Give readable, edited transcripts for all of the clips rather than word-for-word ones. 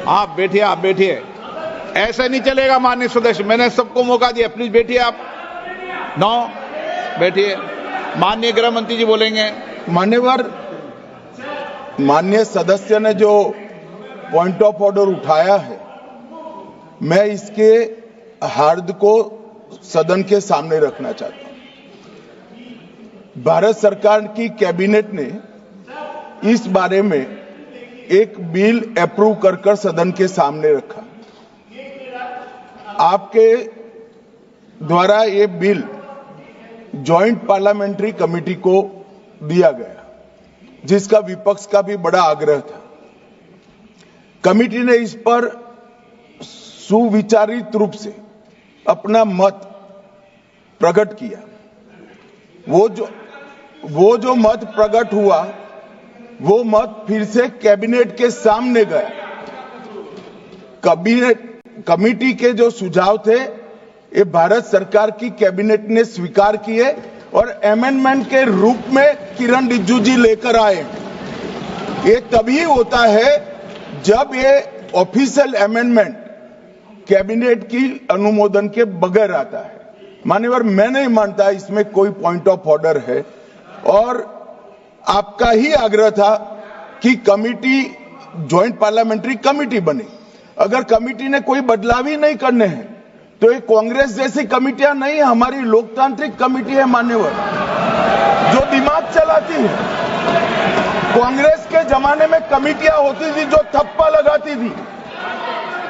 आप बैठिए। ऐसे नहीं चलेगा माननीय सदस्य, मैंने सबको मौका दिया, प्लीज बैठिए आप। नो, बैठिए। माननीय गृह मंत्री जी बोलेंगे। मान्यवर, माननीय सदस्य ने जो पॉइंट ऑफ ऑर्डर उठाया है, मैं इसके हार्द को सदन के सामने रखना चाहता हूं। भारत सरकार की कैबिनेट ने इस बारे में एक बिल अप्रूव कर सदन के सामने रखा। आपके द्वारा ये बिल जॉइंट पार्लियामेंट्री कमेटी को दिया गया, जिसका विपक्ष का भी बड़ा आग्रह था। कमेटी ने इस पर सुविचारित रूप से अपना मत प्रकट किया। वो जो मत प्रकट हुआ, वो मत फिर से कैबिनेट के सामने गया। कमेटी के जो सुझाव थे, ये भारत सरकार की कैबिनेट ने स्वीकार किए और अमेंडमेंट के रूप में किरण रिजिजू जी लेकर आए। ये तभी होता है जब ये ऑफिशियल अमेंडमेंट कैबिनेट की अनुमोदन के बगैर आता है। मान्यवर, मैं नहीं मानता इसमें कोई पॉइंट ऑफ ऑर्डर है, और आपका ही आग्रह था कि कमेटी जॉइंट पार्लियामेंट्री कमेटी बने। अगर कमेटी ने कोई बदलाव ही नहीं करने हैं तो ये कांग्रेस जैसी कमेटियां नहीं, हमारी लोकतांत्रिक कमेटी है मान्यवर, जो दिमाग चलाती है। कांग्रेस के जमाने में कमेटियां होती थी जो थप्पा लगाती थी।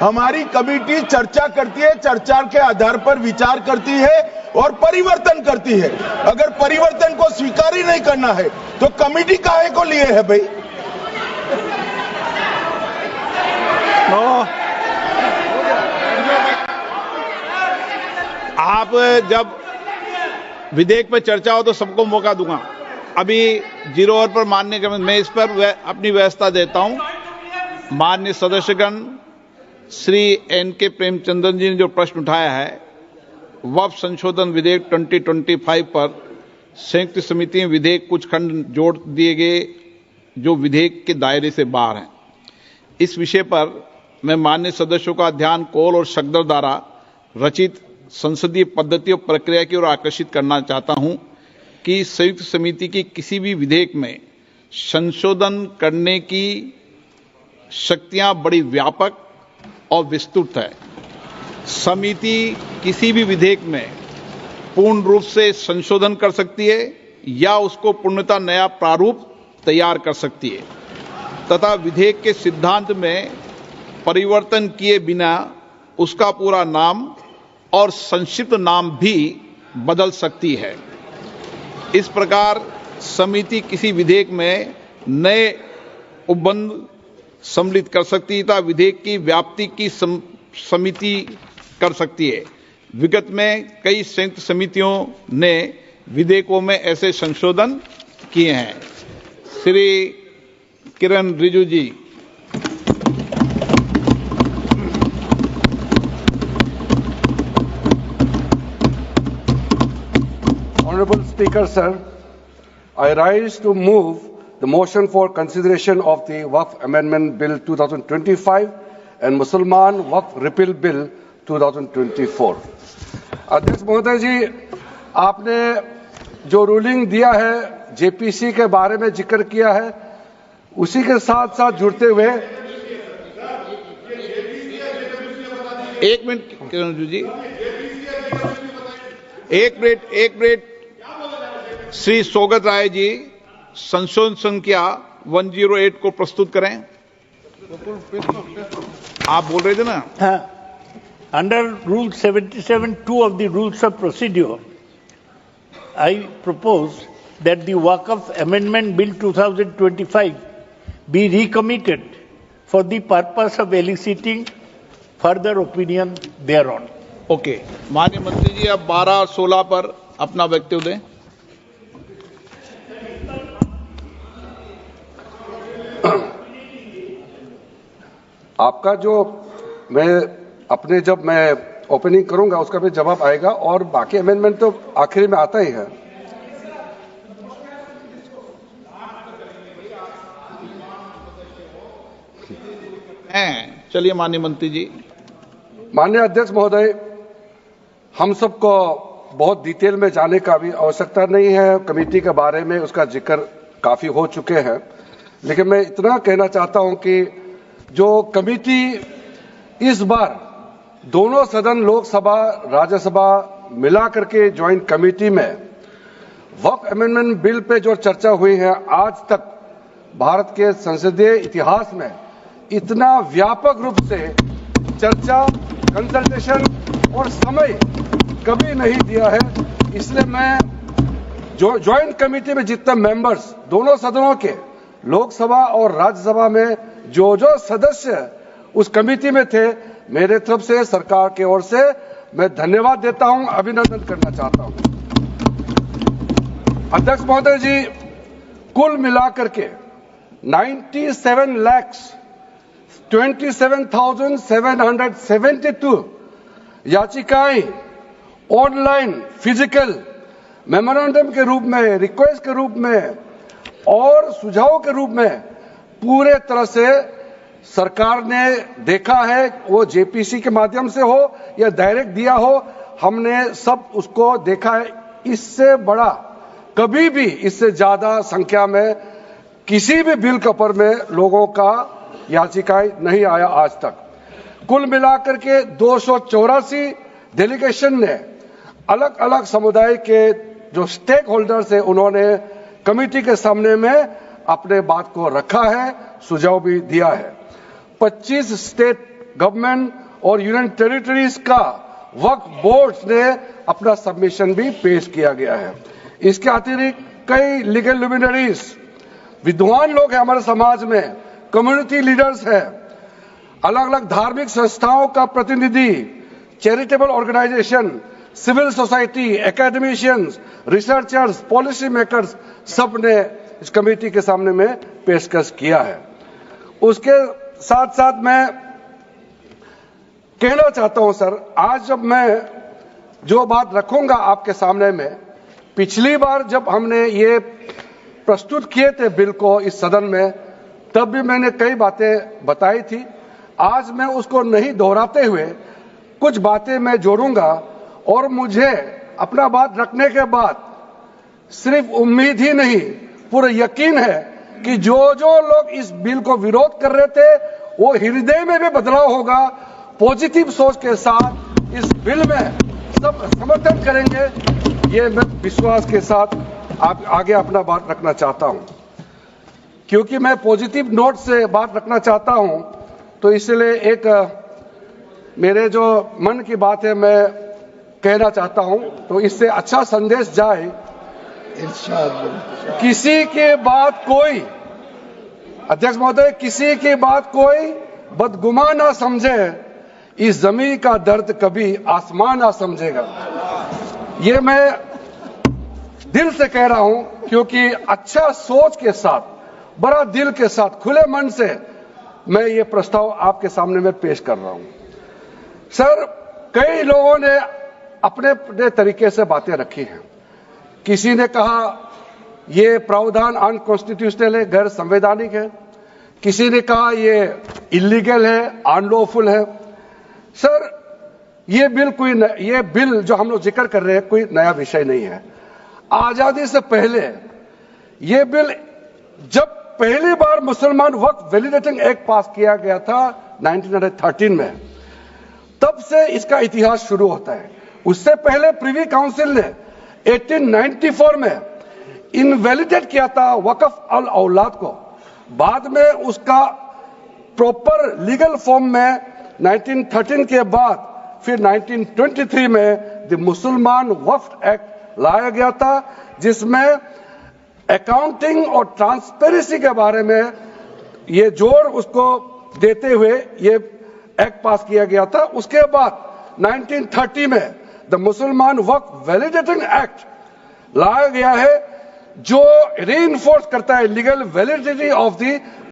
हमारी कमेटी चर्चा करती है, चर्चा के आधार पर विचार करती है और परिवर्तन करती है। अगर परिवर्तन को स्वीकार ही नहीं करना है तो कमेटी काहे को लिए है भाई? आप जब विधेयक पर चर्चा हो तो सबको मौका दूंगा। अभी 0 ओवर पर मानने के मैं इस पर अपनी व्यवस्था देता हूं। माननीय सदस्यगण श्री एन.के. प्रेमचंद्रन जी ने जो प्रश्न उठाया है, वक्फ संशोधन विधेयक 2025 पर संयुक्त समिति में विधेयक कुछ खंड जोड़ दिए गए जो विधेयक के दायरे से बाहर हैं। इस विषय पर मैं माननीय सदस्यों का ध्यान कौल और शब्द द्वारा रचित संसदीय पद्धति और प्रक्रिया की ओर आकर्षित करना चाहता हूं कि संयुक्त समिति की किसी भी विधेयक में संशोधन करने की शक्तियां बड़ी व्यापक और विस्तृत है। समिति किसी भी विधेयक में पूर्ण रूप से संशोधन कर सकती है या उसको पूर्णतः नया प्रारूप तैयार कर सकती है तथा विधेयक के सिद्धांत में परिवर्तन किए बिना उसका पूरा नाम और संक्षिप्त नाम भी बदल सकती है। इस प्रकार समिति किसी विधेयक में नए उपबंध सम्मिलित कर सकती है तथा विधेयक की व्याप्ति की समिति कर सकती है। विगत में कई संयुक्त समितियों ने विधेयकों में ऐसे संशोधन किए हैं। श्री किरण रिजिजू जी। Honorable Speaker, sir, I rise to move the motion for consideration of the Waqf Amendment Bill 2025 and Mussalman Waqf Repeal Bill 2024. अध्यक्ष महोदय जी, आपने जो रूलिंग दिया है, जेपीसी के बारे में जिक्र किया है, उसी के साथ साथ जुड़ते हुए एक मिनट किरण जी, एक मिनट श्री सौगत राय जी संशोधन संख्या 108 को प्रस्तुत करें। आप बोल रहे थे ना? Under rule 77(2) of the rules of procedure, I propose that the Waqf Amendment Bill 2025 be recommitted for the purpose of eliciting further opinion thereon. Okay, माननीय मंत्री जी अब 12 और 16 पर अपना वक्तव्य दें। आपका जो जब मैं ओपनिंग करूंगा उसका भी जवाब आएगा और बाकी अमेंडमेंट तो आखिरी में आता ही है। चलिए माननीय मंत्री जी। माननीय अध्यक्ष महोदय, हम सबको बहुत डिटेल में जाने का भी आवश्यकता नहीं है। कमेटी के बारे में उसका जिक्र काफी हो चुके हैं, लेकिन मैं इतना कहना चाहता हूं कि जो कमेटी इस बार दोनों सदन लोकसभा राज्यसभा मिला करके ज्वाइंट कमेटी में वक्फ अमेंडमेंट बिल पे जो चर्चा हुई है, आज तक भारत के संसदीय इतिहास में इतना व्यापक रूप से चर्चा, कंसल्टेशन और समय कभी नहीं दिया है। इसलिए मैं जो ज्वाइंट कमेटी में जितने मेंबर्स दोनों सदनों के लोकसभा और राज्यसभा में जो सदस्य उस कमेटी में थे, मेरे तरफ से सरकार की ओर से मैं धन्यवाद देता हूं, अभिनंदन करना चाहता हूं। अध्यक्ष महोदय जी, कुल मिलाकर के 97,27,772 याचिकाएं ऑनलाइन, फिजिकल, मेमोरेंडम के रूप में, रिक्वेस्ट के रूप में और सुझाव के रूप में पूरे तरह से सरकार ने देखा है, वो जेपीसी के माध्यम से हो या डायरेक्ट दिया हो, हमने सब उसको देखा है। इससे बड़ा कभी भी, इससे ज्यादा संख्या में किसी भी बिल के ऊपर में लोगों का याचिकाएं नहीं आया आज तक। कुल मिलाकर के 284 डेलीगेशन ने अलग अलग समुदाय के जो स्टेक होल्डर्स है, उन्होंने कमेटी के सामने में अपने बात को रखा है, सुझाव भी दिया है। 25 स्टेट गवर्नमेंट और यूनियन टेरिटरीज का वक्फ बोर्ड्स ने अपना सबमिशन भी पेश किया गया है। इसके अतिरिक्त कई लीगल लुमिनरीज, विद्वान लोग हैं हमारे समाज में, कम्युनिटी लीडर्स हैं, अलग अलग धार्मिक संस्थाओं का प्रतिनिधि, charitable organisation, civil society, academicians, researchers, policy makers, सब ने इस कमेटी के सामने में पेशकश किया है। उसके साथ साथ मैं कहना चाहता हूं सर, आज जब मैं जो बात रखूंगा आपके सामने में, पिछली बार जब हमने ये प्रस्तुत किए थे बिल को इस सदन में, तब भी मैंने कई बातें बताई थी। आज मैं उसको नहीं दोहराते हुए कुछ बातें मैं जोड़ूंगा और मुझे अपना बात रखने के बाद सिर्फ उम्मीद ही नहीं, पूरा यकीन है कि जो लोग इस बिल को विरोध कर रहे थे, वो हृदय में भी बदलाव होगा। पॉजिटिव सोच के साथ इस बिल में सब समर्थन करेंगे, ये मैं विश्वास के साथ आप आगे अपना बात रखना चाहता हूं। क्योंकि मैं पॉजिटिव नोट से बात रखना चाहता हूं, तो इसलिए एक मेरे जो मन की बात है मैं कहना चाहता हूं, तो इससे अच्छा संदेश जाए। किसी के बात कोई, अध्यक्ष महोदय, किसी की बात कोई बदगुमान ना समझे, इस जमीन का दर्द कभी आसमान ना समझेगा। ये मैं दिल से कह रहा हूं, क्योंकि अच्छा सोच के साथ, बड़ा दिल के साथ, खुले मन से मैं ये प्रस्ताव आपके सामने में पेश कर रहा हूं। सर, कई लोगों ने अपने अपने तरीके से बातें रखी हैं। किसी ने कहा ये प्रावधान अनकॉन्स्टिट्यूशनल है, गैर संवैधानिक है। किसी ने कहा ये इलीगल है, अनलॉफुल है। सर, ये बिल जो हम लोग जिक्र कर रहे हैं कोई नया विषय नहीं है। आजादी से पहले ये बिल, जब पहली बार मुसलमान वक्फ वैलिडेटिंग एक्ट पास किया गया था 1913 में, तब से इसका इतिहास शुरू होता है। उससे पहले प्रिवी काउंसिल ने 1894 में इनवैलिडेट किया था वक्फ अल औलाद को। बाद में उसका प्रॉपर लीगल फॉर्म में 1913 के बाद फिर 1923 में द मुसलमान वक्फ एक्ट लाया गया था, जिसमें अकाउंटिंग और ट्रांसपेरेंसी के बारे में ये जोर उसको देते हुए ये एक्ट पास किया गया था। उसके बाद 1930 में द मुसलमान वक्फ वैलिडेटिंग एक्ट लाया गया है, जो रीइंफोर्स करता है लीगल वैलिडिटी ऑफ द